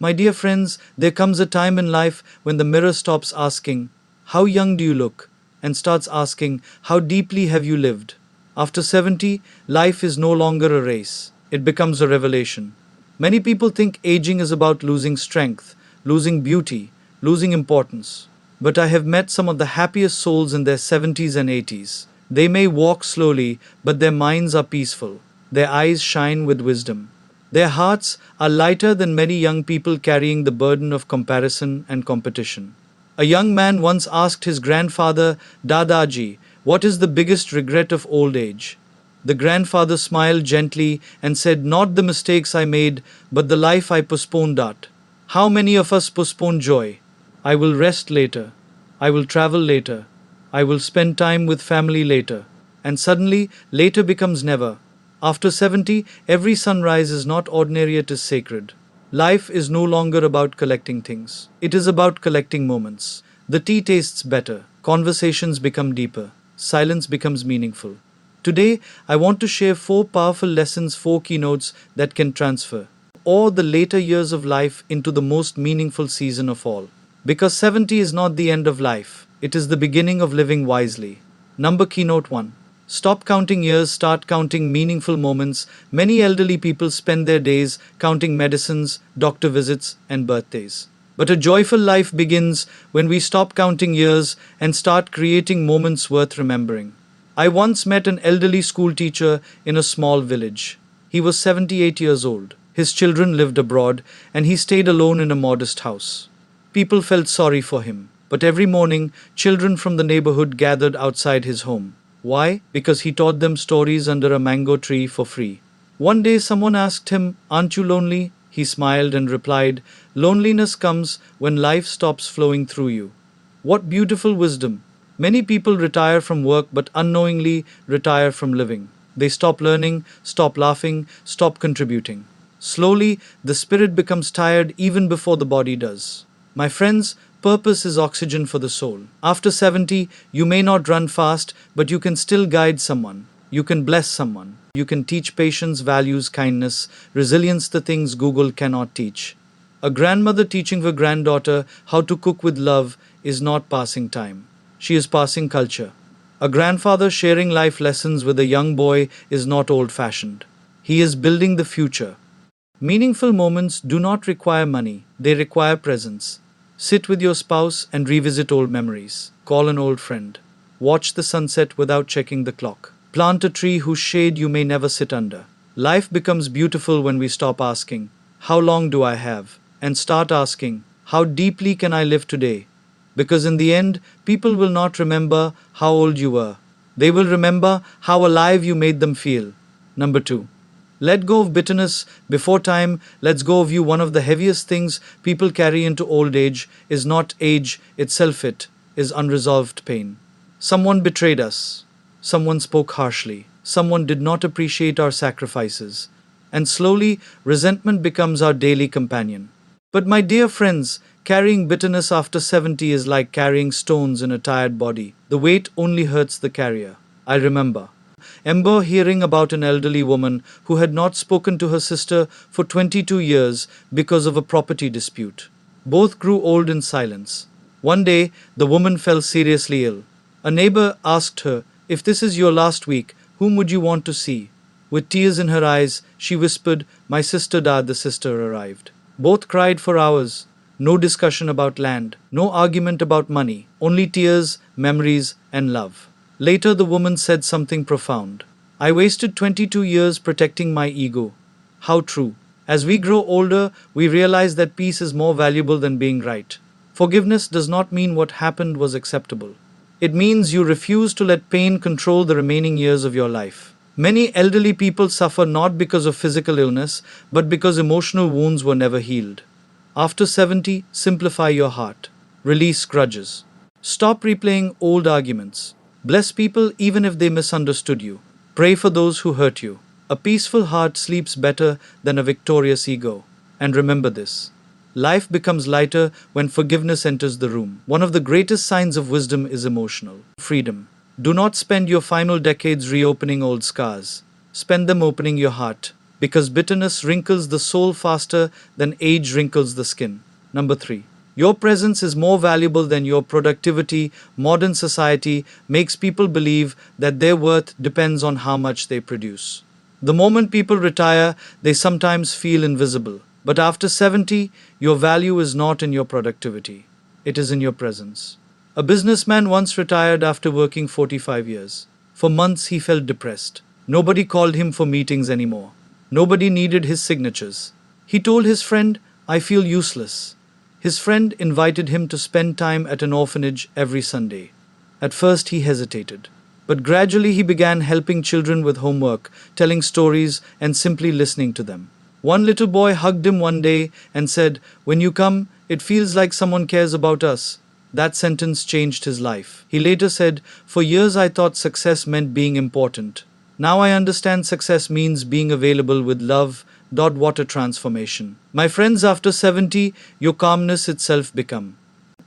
My dear friends, there comes a time in life when the mirror stops asking, "How young do you look?" and starts asking, "How deeply have you lived?" After 70, life is no longer a race. It becomes a revelation. Many people think aging is about losing strength, losing beauty, losing importance. But I have met some of the happiest souls in their 70s and 80s. They may walk slowly, but their minds are peaceful. Their eyes shine with wisdom. Their hearts are lighter than many young people carrying the burden of comparison and competition. A young man once asked his grandfather, "Dadaji, what is the biggest regret of old age?" The grandfather smiled gently and said, "Not the mistakes I made, but the life I postponed that." How many of us postpone joy? I will rest later. I will travel later. I will spend time with family later. And suddenly, later becomes never. After 70, every sunrise is not ordinary, it is sacred. Life is no longer about collecting things. It is about collecting moments. The tea tastes better. Conversations become deeper. Silence becomes meaningful. Today, I want to share 4 powerful lessons, 4 keynotes that can transfer all the later years of life into the most meaningful season of all. Because 70 is not the end of life, it is the beginning of living wisely. Number keynote 1. Stop counting years, start counting meaningful moments. Many elderly people spend their days counting medicines, doctor visits, and birthdays. But a joyful life begins when we stop counting years and start creating moments worth remembering. I once met an elderly school teacher in a small village. He was 78 years old. His children lived abroad, and he stayed alone in a modest house. People felt sorry for him, but every morning, children from the neighborhood gathered outside his home. Why? Because he taught them stories under a mango tree for free. One day, someone asked him, "Aren't you lonely?" He smiled and replied, "Loneliness comes when life stops flowing through you." What beautiful wisdom! Many people retire from work but unknowingly retire from living. They stop learning, stop laughing, stop contributing. Slowly, the spirit becomes tired even before the body does. My friends, purpose is oxygen for the soul. After 70, you may not run fast, but you can still guide someone. You can bless someone. You can teach patience, values, kindness, resilience, the things Google cannot teach. A grandmother teaching her granddaughter how to cook with love is not passing time. She is passing culture. A grandfather sharing life lessons with a young boy is not old-fashioned. He is building the future. Meaningful moments do not require money, they require presence. Sit with your spouse and revisit old memories. Call an old friend. Watch the sunset without checking the clock. Plant a tree whose shade you may never sit under. Life becomes beautiful when we stop asking, "How long do I have?" and start asking, "How deeply can I live today?" Because in the end, people will not remember how old you were. They will remember how alive you made them feel. Number 2. Let go of bitterness before time lets go of you. One of the heaviest things people carry into old age is not age itself, it is unresolved pain. Someone betrayed us. Someone spoke harshly. Someone did not appreciate our sacrifices. And slowly, resentment becomes our daily companion. But my dear friends, carrying bitterness after 70 is like carrying stones in a tired body. The weight only hurts the carrier. I remember hearing about an elderly woman who had not spoken to her sister for 22 years because of a property dispute. Both grew old in silence. One day, the woman fell seriously ill. A neighbor asked her, "If this is your last week, whom would you want to see?" With tears in her eyes, she whispered, "My sister died." The sister arrived. Both cried for hours. No discussion about land, no argument about money, only tears, memories, and love. Later, the woman said something profound. "I wasted 22 years protecting my ego." How true. As we grow older, we realize that peace is more valuable than being right. Forgiveness does not mean what happened was acceptable. It means you refuse to let pain control the remaining years of your life. Many elderly people suffer not because of physical illness, but because emotional wounds were never healed. After 70, simplify your heart. Release grudges. Stop replaying old arguments. Bless people even if they misunderstood you. Pray for those who hurt you. A peaceful heart sleeps better than a victorious ego. And remember this: life becomes lighter when forgiveness enters the room. One of the greatest signs of wisdom is emotional freedom. Do not spend your final decades reopening old scars. Spend them opening your heart. because bitterness wrinkles the soul faster than age wrinkles the skin. Number 3. Your presence is more valuable than your productivity. Modern society makes people believe that their worth depends on how much they produce. The moment people retire, they sometimes feel invisible. But after 70, your value is not in your productivity, it is in your presence. A businessman once retired after working 45 years. For months, he felt depressed. Nobody called him for meetings anymore. Nobody needed his signatures. He told his friend, "I feel useless." His friend invited him to spend time at an orphanage every Sunday. At first, he hesitated. But gradually, he began helping children with homework, telling stories, and simply listening to them. One little boy hugged him one day and said, "When you come, it feels like someone cares about us." That sentence changed his life. He later said, "For years I thought success meant being important. Now I understand success means being available with love." What a transformation. My friends, after 70, your calmness itself become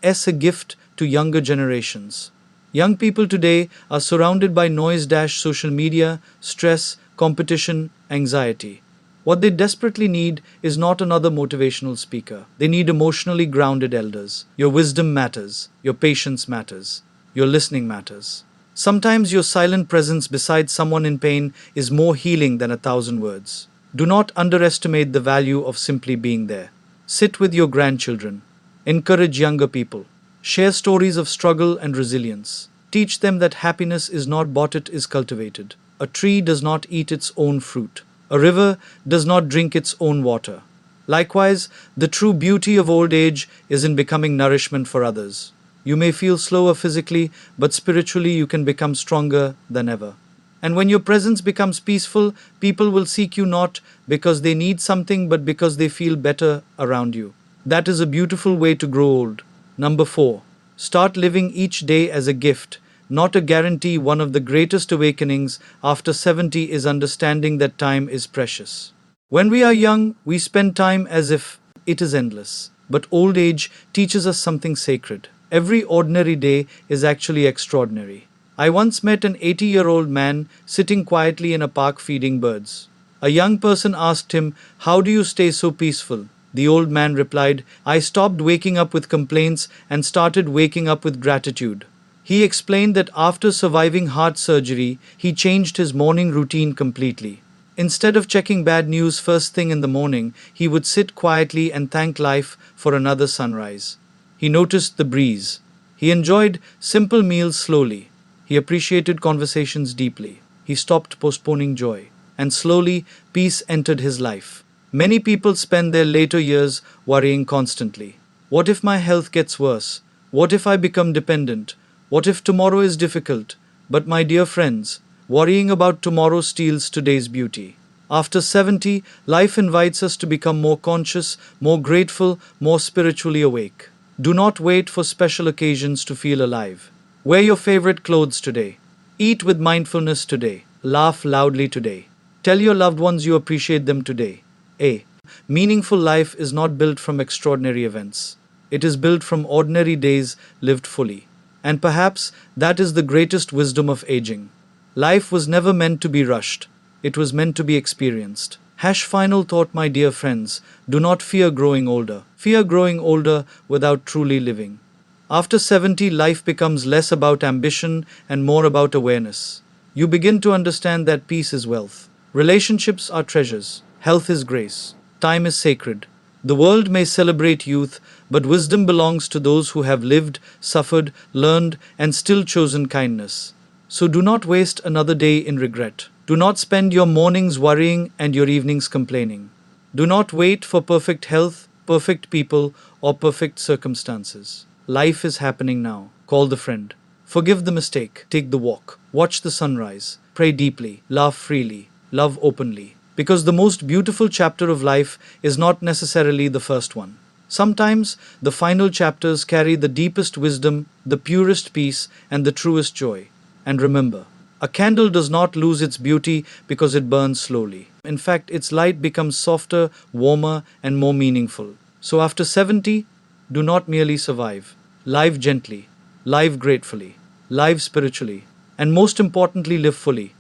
a gift to younger generations. Young people today are surrounded by noise, social media, stress, competition, anxiety. What they desperately need is not another motivational speaker. They need emotionally grounded elders. Your wisdom matters. Your patience matters. Your listening matters. Sometimes your silent presence beside someone in pain is more healing than 1,000 words. Do not underestimate the value of simply being there. Sit with your grandchildren. Encourage younger people. Share stories of struggle and resilience. Teach them that happiness is not bought, it is cultivated. A tree does not eat its own fruit. A river does not drink its own water. Likewise, the true beauty of old age is in becoming nourishment for others. You may feel slower physically, but spiritually you can become stronger than ever. And when your presence becomes peaceful, people will seek you not because they need something, but because they feel better around you. That is a beautiful way to grow old. Number 4. Start living each day as a gift, not a guarantee. One of the greatest awakenings after 70 is understanding that time is precious. When we are young, we spend time as if it is endless. But old age teaches us something sacred. Every ordinary day is actually extraordinary. I once met an 80-year-old man sitting quietly in a park feeding birds. A young person asked him, "How do you stay so peaceful?" The old man replied, "I stopped waking up with complaints and started waking up with gratitude." He explained that after surviving heart surgery, he changed his morning routine completely. Instead of checking bad news first thing in the morning, he would sit quietly and thank life for another sunrise. He noticed the breeze. He enjoyed simple meals slowly. He appreciated conversations deeply. He stopped postponing joy. And slowly, peace entered his life. Many people spend their later years worrying constantly. What if my health gets worse? What if I become dependent? What if tomorrow is difficult? But my dear friends, worrying about tomorrow steals today's beauty. After 70, life invites us to become more conscious, more grateful, more spiritually awake. Do not wait for special occasions to feel alive. Wear your favorite clothes today. Eat with mindfulness today. Laugh loudly today. Tell your loved ones you appreciate them today. A meaningful life is not built from extraordinary events. It is built from ordinary days lived fully. And perhaps that is the greatest wisdom of aging. Life was never meant to be rushed. It was meant to be experienced. Final thought, my dear friends. Do not fear growing older. Fear growing older without truly living. After 70, life becomes less about ambition and more about awareness. You begin to understand that peace is wealth. Relationships are treasures. Health is grace. Time is sacred. The world may celebrate youth, but wisdom belongs to those who have lived, suffered, learned, and still chosen kindness. So do not waste another day in regret. Do not spend your mornings worrying and your evenings complaining. Do not wait for perfect health, perfect people, or perfect circumstances. Life is happening now. Call the friend. Forgive the mistake. Take the walk. Watch the sunrise. Pray deeply. Laugh freely. Love openly. Because the most beautiful chapter of life is not necessarily the first one. Sometimes the final chapters carry the deepest wisdom, the purest peace, and the truest joy. And remember, a candle does not lose its beauty because it burns slowly. In fact, its light becomes softer, warmer, and more meaningful. So after 70, do not merely survive. Live gently, live gratefully, live spiritually, and most importantly, live fully.